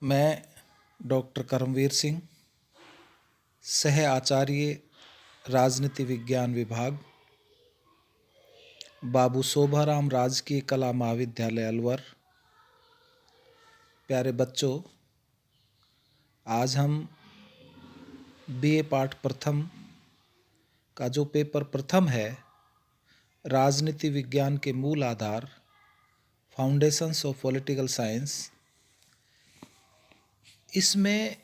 मैं डॉक्टर करमवीर सिंह, सह आचार्य राजनीति विज्ञान विभाग, बाबू शोभाराम राजकीय कला महाविद्यालय अलवर। प्यारे बच्चों, आज हम बीए पाठ प्रथम का जो पेपर प्रथम है, राजनीति विज्ञान के मूल आधार, फाउंडेशंस ऑफ पॉलिटिकल साइंस, इसमें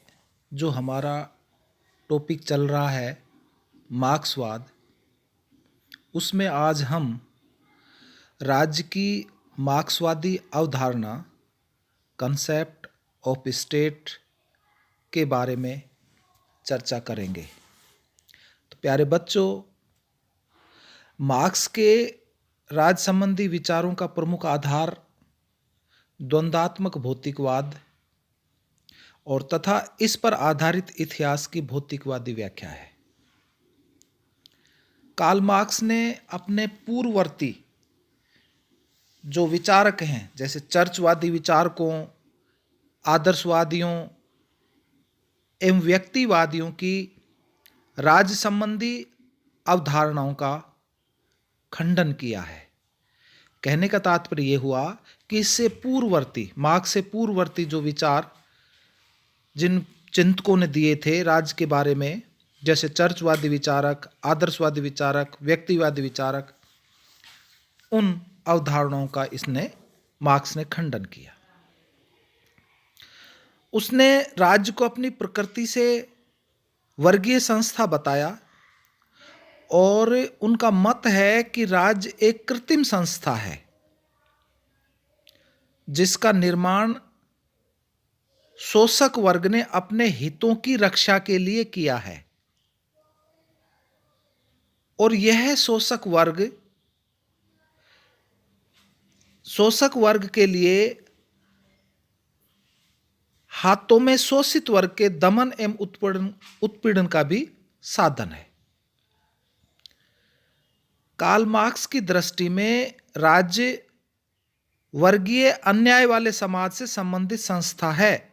जो हमारा टॉपिक चल रहा है मार्क्सवाद, उसमें आज हम राज्य की मार्क्सवादी अवधारणा, कंसेप्ट ऑफ स्टेट के बारे में चर्चा करेंगे। तो प्यारे बच्चों, मार्क्स के राज्य संबंधी विचारों का प्रमुख आधार द्वंद्वात्मक भौतिकवाद और तथा इस पर आधारित इतिहास की भौतिकवादी व्याख्या है। कार्ल मार्क्स ने अपने पूर्ववर्ती जो विचारक हैं, जैसे चर्चवादी विचारकों, आदर्शवादियों एवं व्यक्तिवादियों की राज्य संबंधी अवधारणाओं का खंडन किया है। कहने का तात्पर्य यह हुआ कि इससे पूर्ववर्ती, मार्क्स से पूर्ववर्ती जो विचार जिन चिंतकों ने दिए थे राज्य के बारे में, जैसे चर्चवादी विचारक, आदर्शवादी विचारक, व्यक्तिवादी विचारक, उन अवधारणाओं का मार्क्स ने खंडन किया। उसने राज्य को अपनी प्रकृति से वर्गीय संस्था बताया और उनका मत है कि राज्य एक कृत्रिम संस्था है जिसका निर्माण शोषक वर्ग ने अपने हितों की रक्षा के लिए किया है और यह शोषक वर्ग के लिए हाथों में शोषित वर्ग के दमन एवं उत्पीड़न का भी साधन है। कार्ल मार्क्स की दृष्टि में राज्य वर्गीय अन्याय वाले समाज से संबंधित संस्था है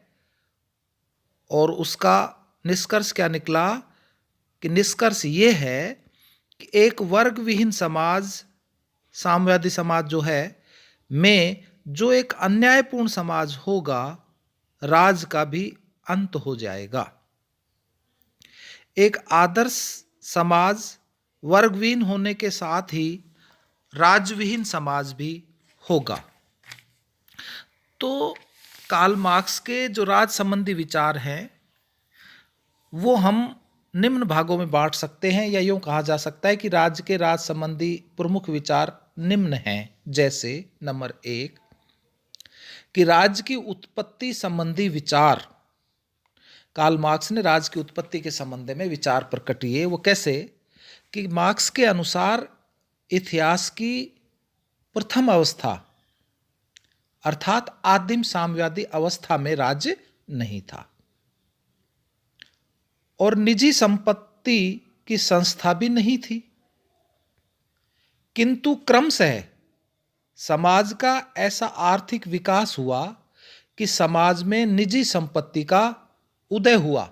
और उसका निष्कर्ष क्या निकला कि निष्कर्ष ये है कि एक वर्ग विहीन समाज, साम्यवादी समाज जो है में जो एक अन्यायपूर्ण समाज होगा, राज का भी अंत हो जाएगा। एक आदर्श समाज वर्गविहीन होने के साथ ही राज्यविहीन समाज भी होगा। तो कार्ल मार्क्स के जो राज्य संबंधी विचार हैं वो हम निम्न भागों में बांट सकते हैं, या यूं कहा जा सकता है कि राज्य के राज्य संबंधी प्रमुख विचार निम्न हैं। जैसे नंबर 1 कि राज्य की उत्पत्ति संबंधी विचार। कार्ल मार्क्स ने राज्य की उत्पत्ति के संबंध में विचार प्रकट किए। वो कैसे कि मार्क्स के अनुसार इतिहास की प्रथम अवस्था अर्थात आदिम साम्यवादी अवस्था में राज्य नहीं था और निजी संपत्ति की संस्था भी नहीं थी, किंतु क्रमशः समाज का ऐसा आर्थिक विकास हुआ कि समाज में निजी संपत्ति का उदय हुआ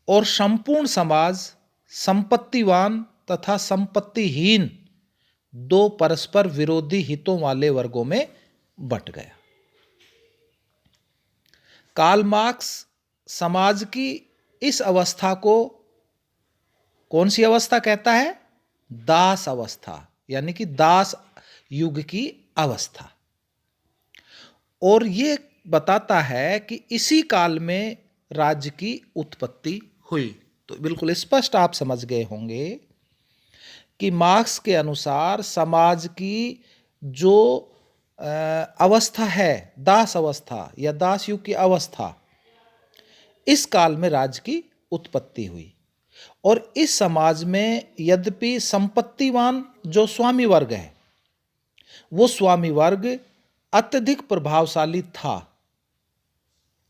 और संपूर्ण समाज संपत्तिवान तथा संपत्तिहीन दो परस्पर विरोधी हितों वाले वर्गों में बंट गया। कार्ल मार्क्स समाज की इस अवस्था को कौन सी अवस्था कहता है? दास अवस्था, यानी कि दास युग की अवस्था। और ये बताता है कि इसी काल में राज्य की उत्पत्ति हुई। तो बिल्कुल स्पष्ट आप समझ गए होंगे कि मार्क्स के अनुसार समाज की जो अवस्था है, दास अवस्था या दास युग की अवस्था, इस काल में राज्य की उत्पत्ति हुई और इस समाज में यद्यपि संपत्तिवान जो स्वामी वर्ग है, वो स्वामी वर्ग अत्यधिक प्रभावशाली था,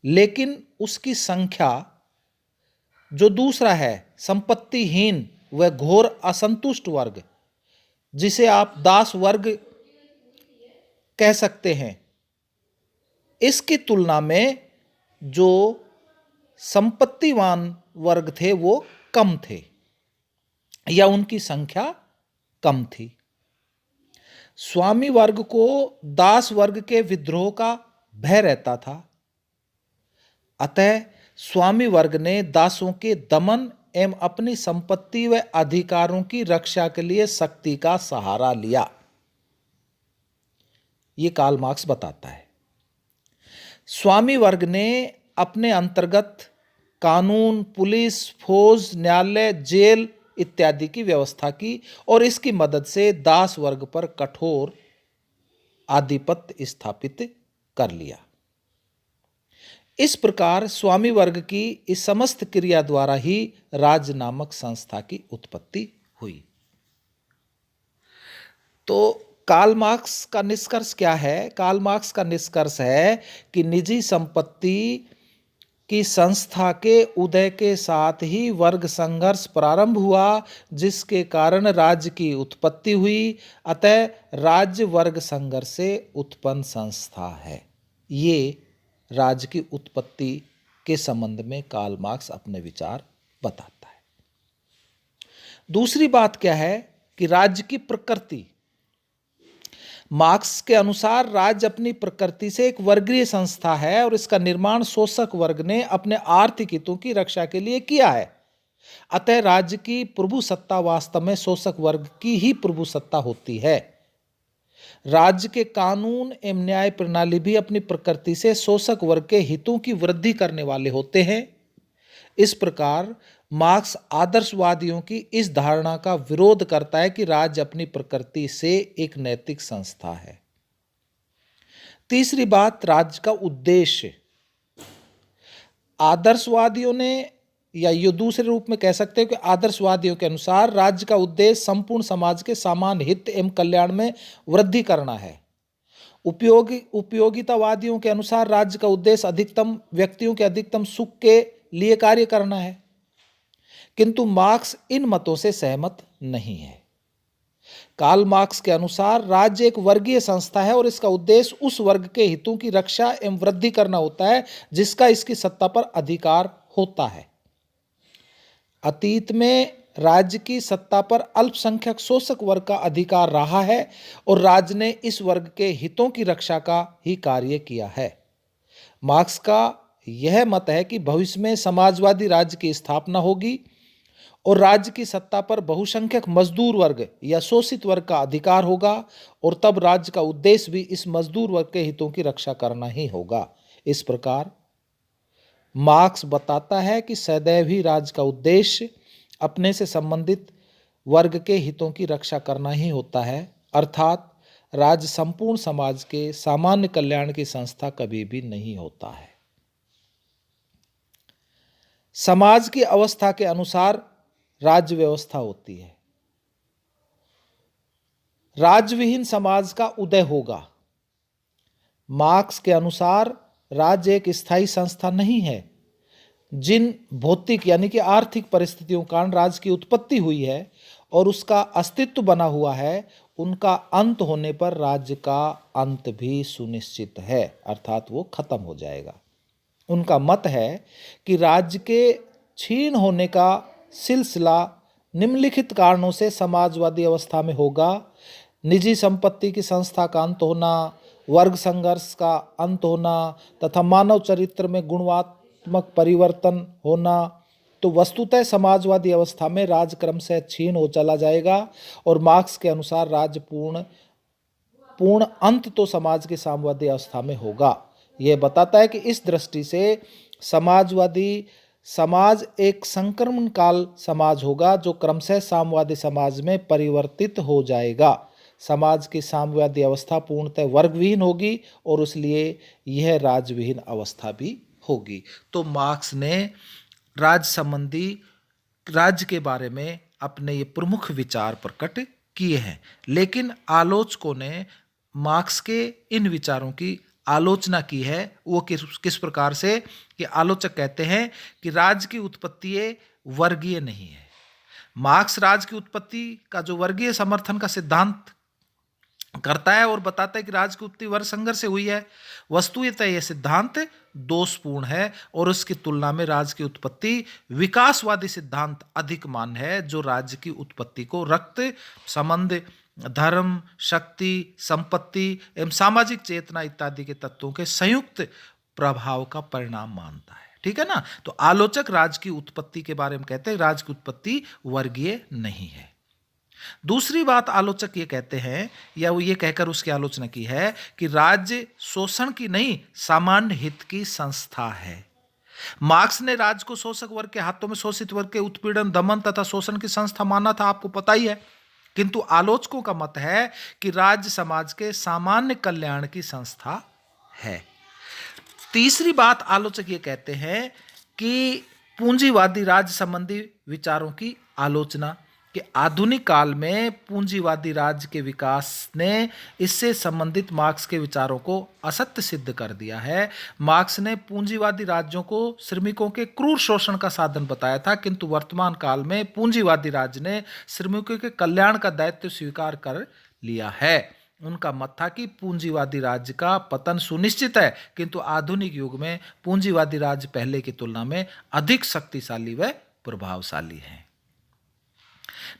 लेकिन उसकी संख्या जो दूसरा है संपत्तिहीन व घोर असंतुष्ट वर्ग, जिसे आप दास वर्ग कह सकते हैं, इसकी तुलना में जो संपत्तिवान वर्ग थे वो कम थे या उनकी संख्या कम थी। स्वामी वर्ग को दास वर्ग के विद्रोह का भय रहता था, अतः स्वामी वर्ग ने दासों के दमन एवं अपनी संपत्ति व अधिकारों की रक्षा के लिए शक्ति का सहारा लिया। ये कार्ल मार्क्स बताता है। स्वामी वर्ग ने अपने अंतर्गत कानून, पुलिस, फौज, न्यायालय, जेल इत्यादि की व्यवस्था की और इसकी मदद से दास वर्ग पर कठोर आधिपत्य स्थापित कर लिया। इस प्रकार स्वामी वर्ग की इस समस्त क्रिया द्वारा ही राज नामक संस्था की उत्पत्ति हुई। तो कार्ल मार्क्स का निष्कर्ष क्या है? कार्ल मार्क्स का निष्कर्ष है कि निजी संपत्ति की संस्था के उदय के साथ ही वर्ग संघर्ष प्रारंभ हुआ, जिसके कारण राज्य की उत्पत्ति हुई। अतः राज्य वर्ग संघर्ष से उत्पन्न संस्था है। ये राज्य की उत्पत्ति के संबंध में कार्ल मार्क्स अपने विचार बताता है। दूसरी बात क्या है कि राज्य की प्रकृति। मार्क्स के अनुसार राज्य अपनी प्रकृति से एक वर्गीय संस्था है और इसका निर्माण शोषक वर्ग ने अपने आर्थिक हितों की रक्षा के लिए किया है। अतः राज्य की प्रभु सत्ता वास्तव में शोषक वर्ग की ही प्रभु सत्ता होती है। राज्य के कानून एवं न्याय प्रणाली भी अपनी प्रकृति से शोषक वर्ग के हितों की वृद्धि करने वाले होते हैं। इस प्रकार मार्क्स आदर्शवादियों की इस धारणा का विरोध करता है कि राज्य अपनी प्रकृति से एक नैतिक संस्था है। तीसरी बात, राज्य का उद्देश्य। आदर्शवादियों ने, या ये दूसरे रूप में कह सकते हैं कि आदर्शवादियों के अनुसार राज्य का उद्देश्य संपूर्ण समाज के सामान्य हित एवं कल्याण में वृद्धि करना है। उपयोगितावादियों के अनुसार राज्य का उद्देश्य अधिकतम व्यक्तियों के अधिकतम सुख के लिए कार्य करना है। किंतु मार्क्स इन मतों से सहमत नहीं है। कार्ल मार्क्स के अनुसार राज्य एक वर्गीय संस्था है और इसका उद्देश्य उस वर्ग के हितों की रक्षा एवं वृद्धि करना होता है जिसका इसकी सत्ता पर अधिकार होता है। अतीत में राज्य की सत्ता पर अल्पसंख्यक शोषक वर्ग का अधिकार रहा है और राज्य ने इस वर्ग के हितों की रक्षा का ही कार्य किया है। मार्क्स का यह मत है कि भविष्य में समाजवादी राज्य की स्थापना होगी और राज्य की सत्ता पर बहुसंख्यक मजदूर वर्ग या शोषित वर्ग का अधिकार होगा और तब राज्य का उद्देश्य भी इस मजदूर वर्ग के हितों की रक्षा करना ही होगा। इस प्रकार मार्क्स बताता है कि सदैव ही राज्य का उद्देश्य अपने से संबंधित वर्ग के हितों की रक्षा करना ही होता है, अर्थात राज्य संपूर्ण समाज के सामान्य कल्याण की संस्था कभी भी नहीं होता है। समाज की अवस्था के अनुसार राज्य व्यवस्था होती है। राज्यविहीन समाज का उदय होगा। मार्क्स के अनुसार राज्य एक स्थायी संस्था नहीं है। जिन भौतिक यानी कि आर्थिक परिस्थितियों के कारण राज्य की उत्पत्ति हुई है और उसका अस्तित्व बना हुआ है, उनका अंत होने पर राज्य का अंत भी सुनिश्चित है, अर्थात वो खत्म हो जाएगा। उनका मत है कि राज्य के क्षीण होने का सिलसिला निम्नलिखित कारणों से समाजवादी अवस्था में होगा: निजी संपत्ति की संस्था का अंत होना, वर्ग संघर्ष का अंत होना तथा मानव चरित्र में गुणात्मक परिवर्तन होना। तो वस्तुतः समाजवादी अवस्था में राज्य क्रम से क्षीण हो चला जाएगा और मार्क्स के अनुसार राज्य पूर्ण अंत तो समाज की साम्यवादी अवस्था में होगा। यह बताता है कि इस दृष्टि से समाजवादी समाज एक संक्रमण काल समाज होगा जो क्रमशः साम्यवादी समाज में परिवर्तित हो जाएगा। समाज की साम्यवादी अवस्था पूर्णतः वर्गविहीन होगी और इसलिए यह राज्यविहीन अवस्था भी होगी। तो मार्क्स ने राज्य संबंधी राज्य के बारे में अपने ये प्रमुख विचार प्रकट किए हैं, लेकिन आलोचकों ने मार्क्स के इन विचारों की आलोचना की है। वो किस प्रकार से कि आलोचक कहते हैं कि राज्य की उत्पत्ति वर्गीय नहीं है। मार्क्स राज्य की उत्पत्ति का जो वर्गीय समर्थन का सिद्धांत करता है और बताता है कि राज्य की उत्पत्ति वर्ग संघर्ष से हुई है। वस्तुतः यह सिद्धांत दोषपूर्ण है और उसकी तुलना में राज्य की उत्पत्ति विकासवादी सिद्धांत अधिक मान्य है, जो राज्य की उत्पत्ति को रक्त संबंध, धर्म, शक्ति, संपत्ति एवं सामाजिक चेतना इत्यादि के तत्वों के संयुक्त प्रभाव का परिणाम मानता है। ठीक है ना। तो आलोचक राज्य की उत्पत्ति के बारे में कहते हैं राज्य की उत्पत्ति वर्गीय नहीं है। दूसरी बात आलोचक ये कहते हैं, या वो ये कहकर उसकी आलोचना की है कि राज्य शोषण की नहीं सामान्य हित की संस्था है। मार्क्स ने राज्य को शोषक वर्ग के हाथों में शोषित वर्ग के उत्पीड़न, दमन तथा शोषण की संस्था माना था, आपको पता ही है। किंतु आलोचकों का मत है कि राज्य समाज के सामान्य कल्याण की संस्था है। तीसरी बात आलोचक ये कहते हैं कि पूंजीवादी राज्य संबंधी विचारों की आलोचना कि आधुनिक काल में पूंजीवादी राज्य के विकास ने इससे संबंधित मार्क्स के विचारों को असत्य सिद्ध कर दिया है। मार्क्स ने पूंजीवादी राज्यों को श्रमिकों के क्रूर शोषण का साधन बताया था, किंतु वर्तमान काल में पूंजीवादी राज्य ने श्रमिकों के कल्याण का दायित्व स्वीकार कर लिया है। उनका मत था कि पूंजीवादी राज्य का पतन सुनिश्चित है, किंतु आधुनिक युग में पूंजीवादी राज्य पहले की तुलना में अधिक शक्तिशाली व प्रभावशाली है।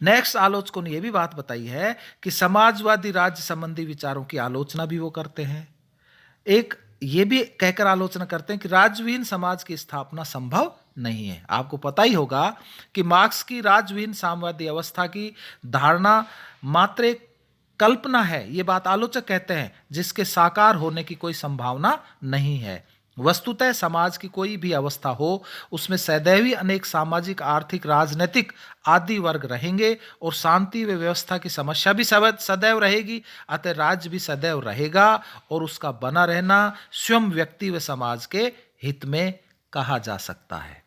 नेक्स्ट आलोचकों ने यह भी बात बताई है कि समाजवादी राज्य संबंधी विचारों की आलोचना भी वो करते हैं। एक ये भी कहकर आलोचना करते हैं कि राज्यविहीन समाज की स्थापना संभव नहीं है। आपको पता ही होगा कि मार्क्स की राज्यविहीन साम्यवादी अवस्था की धारणा मात्र एक कल्पना है, ये बात आलोचक कहते हैं, जिसके साकार होने की कोई संभावना नहीं है। वस्तुतः समाज की कोई भी अवस्था हो, उसमें सदैव ही अनेक सामाजिक, आर्थिक, राजनीतिक आदि वर्ग रहेंगे और शांति व व्यवस्था की समस्या भी सदैव रहेगी। अतः राज्य भी सदैव रहेगा और उसका बना रहना स्वयं व्यक्ति व समाज के हित में कहा जा सकता है।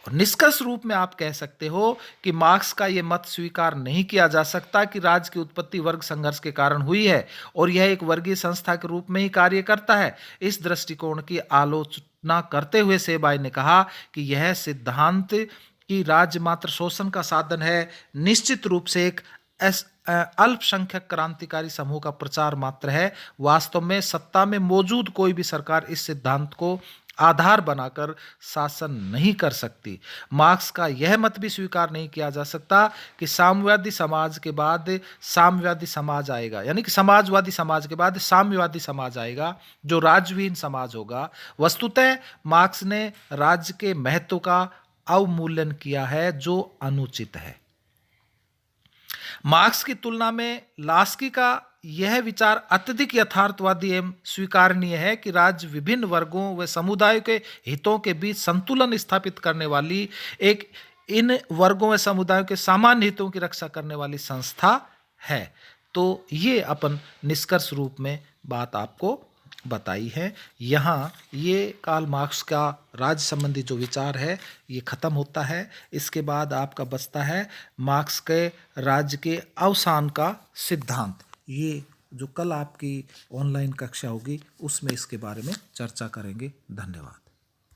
और निष्कर्ष रूप में आप कह सकते हो कि मार्क्स का यह मत स्वीकार नहीं किया जा सकता कि राज्य की उत्पत्ति वर्ग संघर्ष के कारण हुई है और यह एक वर्गीय संस्था के रूप में ही कार्य करता है। इस दृष्टिकोण की आलोचना करते हुए सेबाई ने कहा कि यह सिद्धांत कि राज्य मात्र शोषण का साधन है निश्चित रूप से एक अल्पसंख्यक क्रांतिकारी समूह का प्रचार मात्र है। वास्तव में सत्ता में मौजूद कोई भी सरकार इस सिद्धांत को आधार बनाकर शासन नहीं कर सकती। मार्क्स का यह मत भी स्वीकार नहीं किया जा सकता कि साम्यवादी समाज के बाद साम्यवादी समाज आएगा, यानी कि समाजवादी समाज के बाद साम्यवादी समाज आएगा जो राज्यविहीन समाज होगा। वस्तुतः मार्क्स ने राज्य के महत्व का अवमूल्यन किया है जो अनुचित है। मार्क्स की तुलना में लास्की का यह विचार अत्यधिक यथार्थवादी एवं स्वीकारनीय है कि राज्य विभिन्न वर्गों व समुदायों के हितों के बीच संतुलन स्थापित करने वाली एक इन वर्गों व समुदायों के सामान्य हितों की रक्षा करने वाली संस्था है। तो ये अपन निष्कर्ष रूप में बात आपको बताई है। यहाँ ये कार्ल मार्क्स का राज्य संबंधी जो विचार है ये खत्म होता है। इसके बाद आपका बचता है मार्क्स के राज्य के अवसान का सिद्धांत। ये जो कल आपकी ऑनलाइन कक्षा होगी उसमें इसके बारे में चर्चा करेंगे। धन्यवाद।